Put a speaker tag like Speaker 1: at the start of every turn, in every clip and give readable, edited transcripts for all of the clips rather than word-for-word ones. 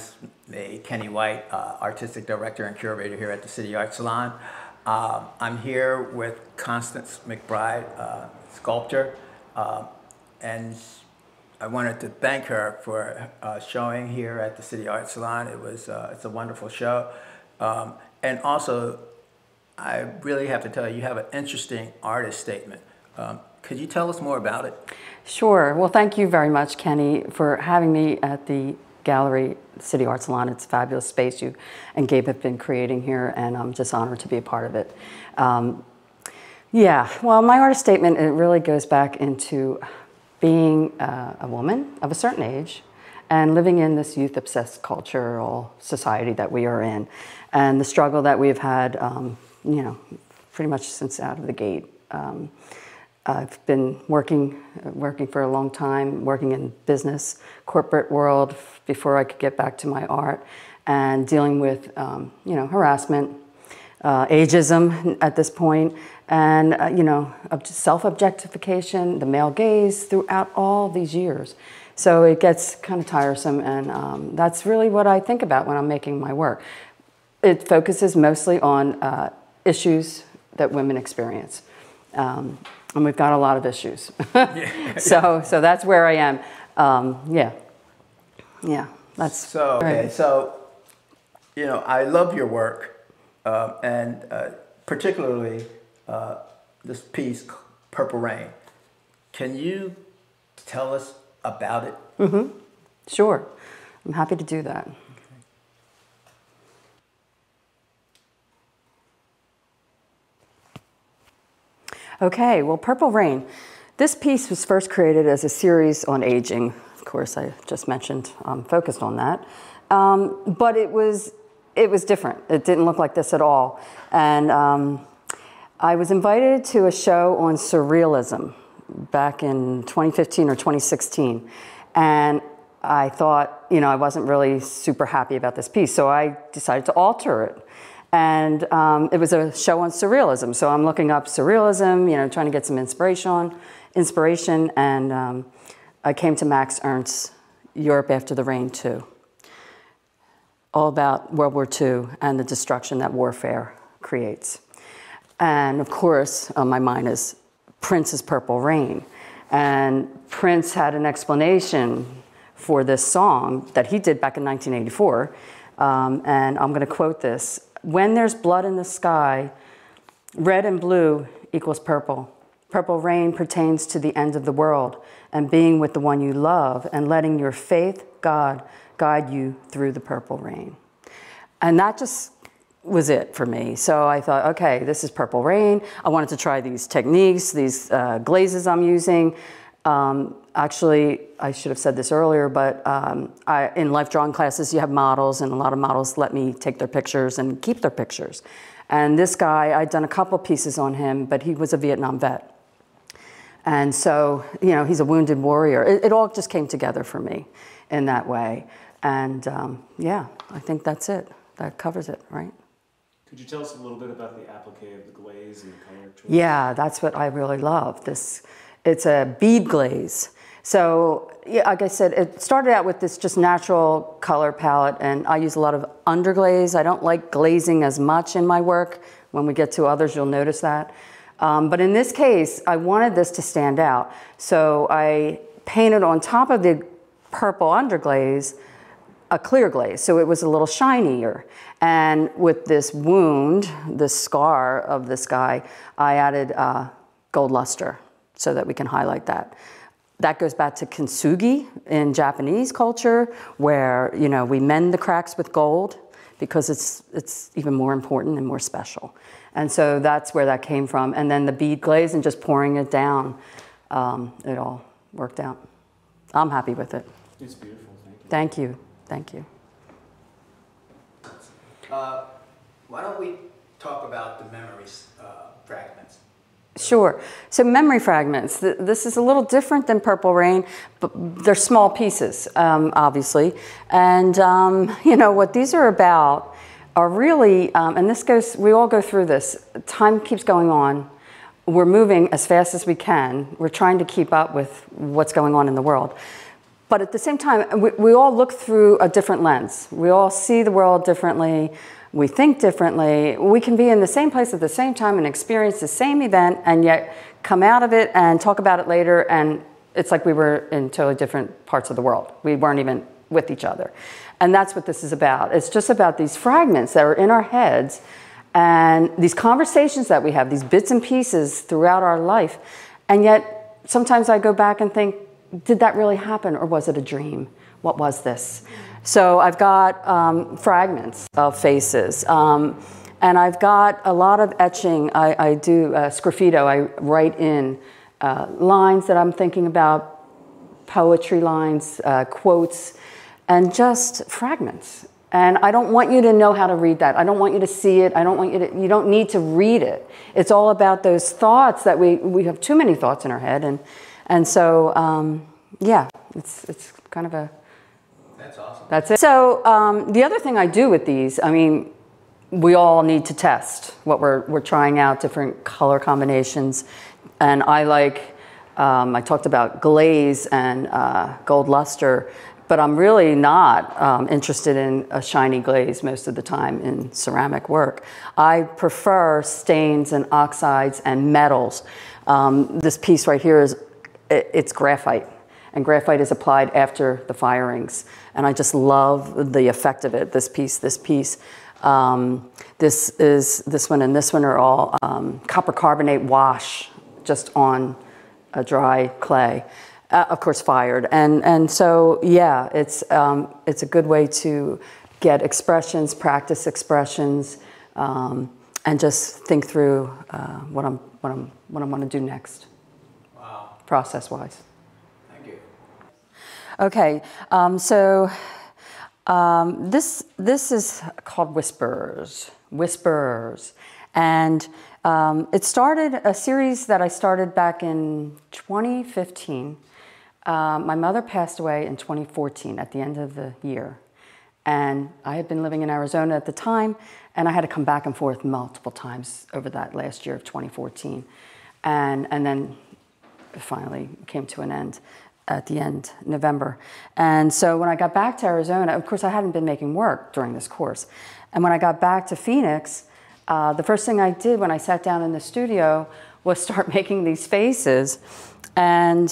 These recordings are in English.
Speaker 1: is me, Kenny White, Artistic Director and Curator here at the City Art Salon. I'm here with Constance McBride, sculptor, and I wanted to thank her for showing here at the City Art Salon. It's a wonderful show. And also, I really have to tell you, you have an interesting artist statement. Could you tell us more about it?
Speaker 2: Sure. Well, thank you very much, Kenny, for having me at the gallery, City Art Salon. It's a fabulous space you and Gabe have been creating here, and I'm just honored to be a part of it. Yeah, well, my artist statement, it really goes back into being a woman of a certain age and living in this youth-obsessed cultural society that we are in, and the struggle that we've had, you know, pretty much since out of the gate. I've been working for a long time, working in business, corporate world before I could get back to my art, and dealing with, you know, harassment, ageism at this point, and, you know, self-objectification, the male gaze throughout all these years. So it gets kind of tiresome, and that's really what I think about when I'm making my work. It focuses mostly on issues that women experience. And we've got a lot of issues.
Speaker 1: Yeah.
Speaker 2: So that's where I am. Yeah. That's
Speaker 1: so. Okay, right. So, you know, I love your work, and particularly this piece, Purple Rain. Can you tell us about it?
Speaker 2: Mm-hmm. Sure. I'm happy to do that. Okay, well, Purple Rain. This piece was first created as a series on aging. Of course, I just mentioned focused on that. But it was different. It didn't look like this at all. And I was invited to a show on surrealism back in 2015 or 2016. And I thought, you know, I wasn't really super happy about this piece, so I decided to alter it. And it was a show on surrealism, so I'm looking up surrealism, you know, trying to get some inspiration, and I came to Max Ernst's Europe After the Rain 2, all about World War II and the destruction that warfare creates. And of course, on my mind is Prince's Purple Rain. And Prince had an explanation for this song that he did back in 1984, and I'm going to quote this. When there's blood in the sky, red and blue equals purple. Purple rain pertains to the end of the world and being with the one you love and letting your faith, God, guide you through the purple rain. And that just was it for me. So I thought, okay, this is Purple Rain. I wanted to try these techniques, these glazes I'm using. Actually, I should have said this earlier, but in life drawing classes, you have models, and a lot of models let me take their pictures and keep their pictures. And this guy, I'd done a couple pieces on him, but he was a Vietnam vet. And so, you know, he's a wounded warrior. It all just came together for me in that way. And yeah, I think that's it. That covers it, right?
Speaker 3: Could you tell us a little bit about the applique of the glaze and the color choice?
Speaker 2: Yeah, that's what I really love. It's a bead glaze. So, yeah, like I said, it started out with this just natural color palette, and I use a lot of underglaze. I don't like glazing as much in my work. When we get to others, you'll notice that. But in this case, I wanted this to stand out. So I painted on top of the purple underglaze a clear glaze, so it was a little shinier. And with this wound, this scar of this guy, I added gold luster so that we can highlight that. That goes back to kintsugi in Japanese culture, where, you know, we mend the cracks with gold because it's even more important and more special. And so that's where that came from. And then the bead glaze and just pouring it down, it all worked out. I'm happy with it.
Speaker 3: It's beautiful. Thank you.
Speaker 2: Thank you. Thank you.
Speaker 1: Why don't we talk about the memory fragments?
Speaker 2: Sure. So memory fragments, this is a little different than Purple Rain, but they're small pieces, obviously. And you know, what these are about are really, and this goes, we all go through this, time keeps going on. We're moving as fast as we can. We're trying to keep up with what's going on in the world. but at the same time, we all look through a different lens. We all see the world differently. We think differently. We can be in the same place at the same time and experience the same event and yet come out of it and talk about it later, and it's like we were in totally different parts of the world. We weren't even with each other. And that's what this is about. It's just about these fragments that are in our heads and these conversations that we have, these bits and pieces throughout our life. And yet sometimes I go back and think, did that really happen, or was it a dream? What was this? So I've got fragments of faces, and I've got a lot of etching. I do sgraffito. I write in lines that I'm thinking about, poetry lines, quotes, and just fragments. And I don't want you to know how to read that. I don't want you to see it. I don't want you to, you don't need to read it. It's all about those thoughts that we have too many thoughts in our head. And so, yeah, it's kind of a...
Speaker 1: That's awesome.
Speaker 2: That's it. So the other thing I do with these, I mean, we all need to test what we're trying out, different color combinations. And I like, I talked about glaze and gold luster, but I'm really not interested in a shiny glaze most of the time in ceramic work. I prefer stains and oxides and metals. This piece right here it's graphite. And graphite is applied after the firings. And I just love the effect of it, this piece. This one and this one are all copper carbonate wash just on a dry clay, of course fired. And so, yeah, it's a good way to get expressions, practice expressions, and just think through what I want to do next.
Speaker 1: Wow.
Speaker 2: Process-wise.
Speaker 1: Thank you.
Speaker 2: Okay, this is called Whispers, and it started a series that I started back in 2015. My mother passed away in 2014 at the end of the year, and I had been living in Arizona at the time, and I had to come back and forth multiple times over that last year of 2014, and then it finally came to an end at the end November. And so when I got back to Arizona, of course I hadn't been making work during this course. And when I got back to Phoenix, the first thing I did when I sat down in the studio was start making these faces. And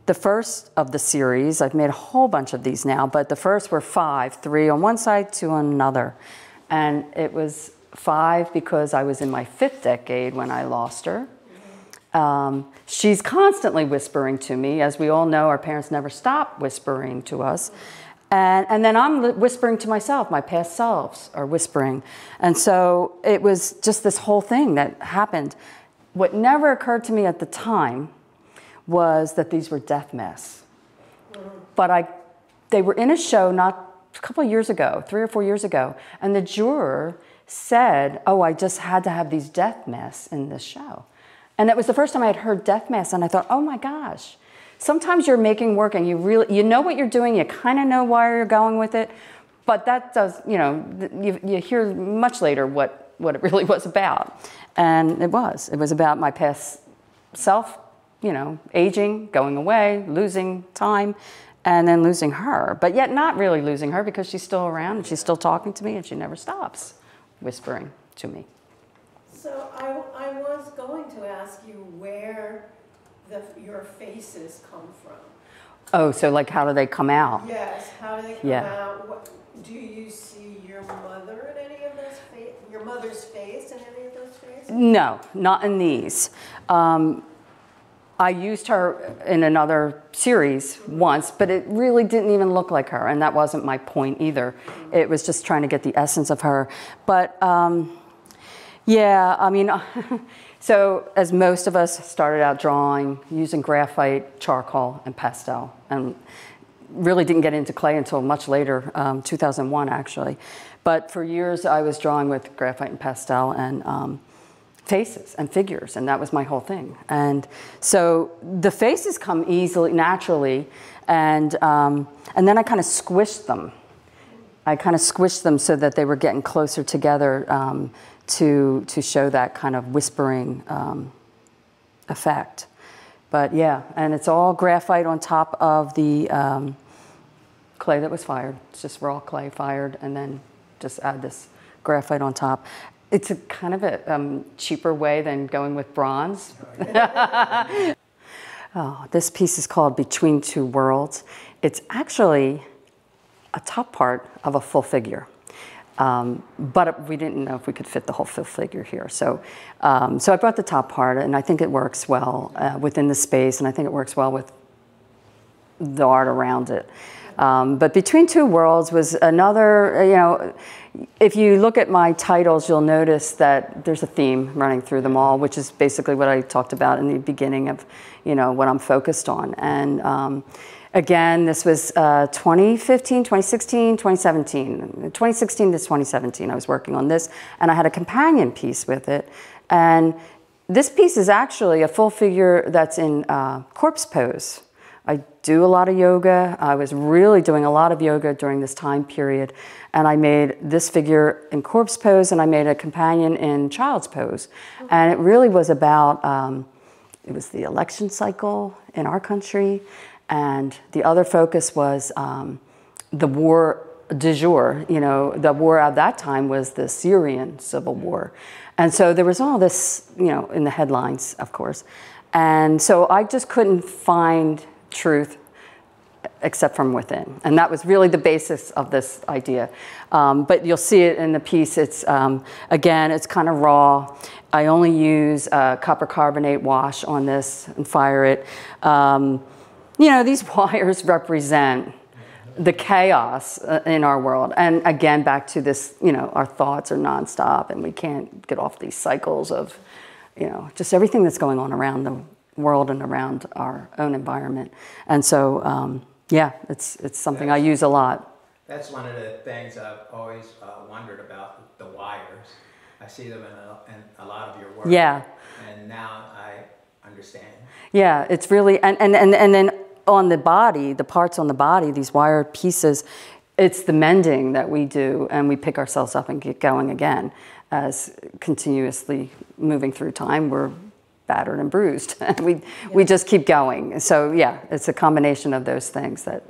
Speaker 2: the first of the series, I've made a whole bunch of these now, but the first were 5, 3 on one side, 2 on another. And it was 5 because I was in my 5th decade when I lost her. She's constantly whispering to me. As we all know, our parents never stop whispering to us. And then I'm whispering to myself. My past selves are whispering. And so it was just this whole thing that happened. What never occurred to me at the time was that these were death masks. But they were in a show a couple of years ago, 3 or 4 years ago, and the juror said, "Oh, I just had to have these death masks in this show." And that was the first time I had heard death masks, and I thought, oh my gosh. Sometimes you're making work and you know what you're doing, you kind of know where you're going with it, but that does, you hear much later what it really was about. And it was about my past self, aging, going away, losing time, and then losing her, but yet not really losing her because she's still around and she's still talking to me and she never stops whispering to me.
Speaker 4: So I was going to ask you where your faces come from.
Speaker 2: Oh, so like how do they come out?
Speaker 4: Yes, how do they come out? Do you see your mother in any of those your mother's face in any of those faces?
Speaker 2: No, not in these. I used her in another series once, but it really didn't even look like her, and that wasn't my point either. It was just trying to get the essence of her. But yeah, I mean, so as most of us started out drawing using graphite, charcoal, and pastel, and really didn't get into clay until much later, 2001 actually. But for years I was drawing with graphite and pastel and faces and figures, and that was my whole thing. And so the faces come easily, naturally, and then I kind of squished them. I kind of squished them so that they were getting closer together to show that kind of whispering effect. But yeah, and it's all graphite on top of the clay that was fired. It's just raw clay fired, and then just add this graphite on top. It's a kind of a cheaper way than going with bronze. Oh, this piece is called Between Two Worlds. It's actually a top part of a full figure. But we didn't know if we could fit the whole full figure here. So I brought the top part, and I think it works well within the space, and I think it works well with the art around it. But Between Two Worlds was another, you know, if you look at my titles, you'll notice that there's a theme running through them all, which is basically what I talked about in the beginning of, you know, what I'm focused on. And again, this was 2015, 2016, 2017. 2016 to 2017, I was working on this, and I had a companion piece with it. And this piece is actually a full figure that's in corpse pose. I do a lot of yoga. I was really doing a lot of yoga during this time period. And I made this figure in corpse pose, and I made a companion in child's pose. And it really was about, it was the election cycle in our country. And the other focus was the war du jour. You know, the war at that time was the Syrian civil war. And so there was all this, you know, in the headlines, of course. And so I just couldn't find truth except from within. And that was really the basis of this idea. But you'll see it in the piece. It's, again, it's kind of raw. I only use copper carbonate wash on this and fire it. You know, these wires represent the chaos in our world. And again, back to this, you know, our thoughts are nonstop, and we can't get off these cycles of, you know, just everything that's going on around the world and around our own environment. And so, yeah, it's something I use a lot.
Speaker 1: That's one of the things I've always wondered about, the wires. I see them in a lot of your work.
Speaker 2: Yeah.
Speaker 1: And now I understand.
Speaker 2: Yeah, it's really, and then on the body, the parts on the body, these wire pieces, it's the mending that we do, and we pick ourselves up and get going again. As continuously moving through time, we're battered and bruised. we just keep going. So yeah, it's a combination of those things that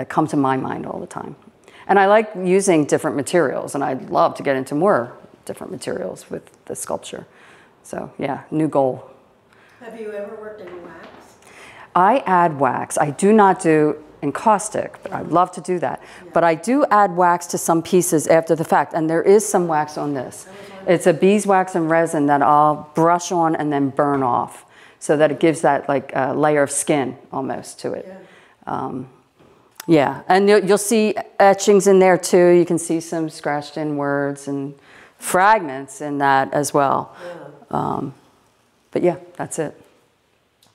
Speaker 2: come to my mind all the time. And I like using different materials, and I'd love to get into more different materials with the sculpture. So yeah, new goal.
Speaker 4: Have you ever worked in wax?
Speaker 2: I add wax. I do not do encaustic, but I'd love to do that. Yeah. But I do add wax to some pieces after the fact, and there is some wax on this. It's a beeswax and resin that I'll brush on and then burn off, so that it gives that like layer of skin almost to it. Yeah, yeah. And you'll see etchings in there too. You can see some scratched in words and fragments in that as well. Yeah. But yeah, that's it.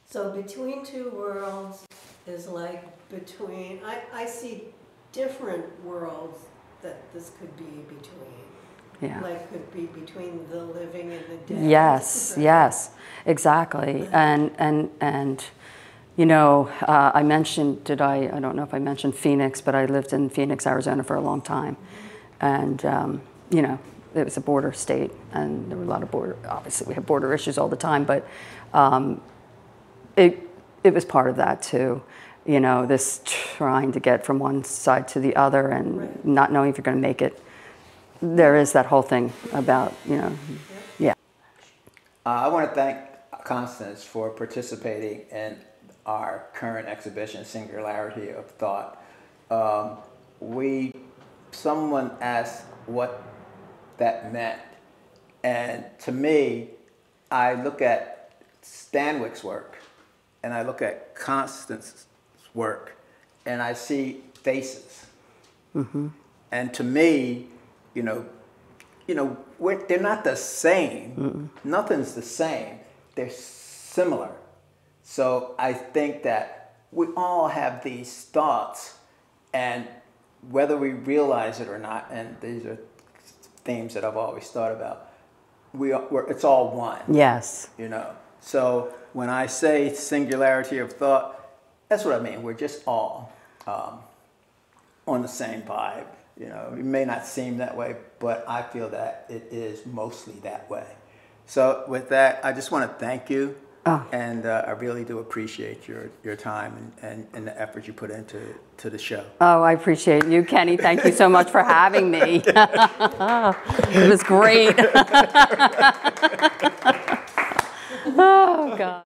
Speaker 4: So Between Two Worlds is like between, I see different worlds that this could be between.
Speaker 2: Yeah.
Speaker 4: Like could be between the living and the dead.
Speaker 2: Yes, yes, exactly. And you know, I mentioned, I don't know if I mentioned Phoenix, but I lived in Phoenix, Arizona for a long time. And, you know, it was a border state, and there were a lot of obviously we have border issues all the time, but it was part of that too. You know, this trying to get from one side to the other and right. Not knowing if you're going to make it. There is that whole thing about, you know, yeah.
Speaker 1: I want to thank Constance for participating in our current exhibition, Singularity of Thought. Someone asked what that meant, and to me, I look at Stanwyck's work, and I look at Constance's work, and I see faces. Mm-hmm. And to me, you know, they're not the same. Mm-mm. Nothing's the same. They're similar. So I think that we all have these thoughts, and whether we realize it or not, and these are themes that I've always thought about, it's all one.
Speaker 2: Yes.
Speaker 1: You know. So when I say singularity of thought, that's what I mean. We're just all on the same vibe. You know, it may not seem that way, but I feel that it is mostly that way. So with that, I just want to thank you And I really do appreciate your time and the effort you put into the show.
Speaker 2: Oh, I appreciate you, Kenny. Thank you so much for having me. It was great. Oh, God.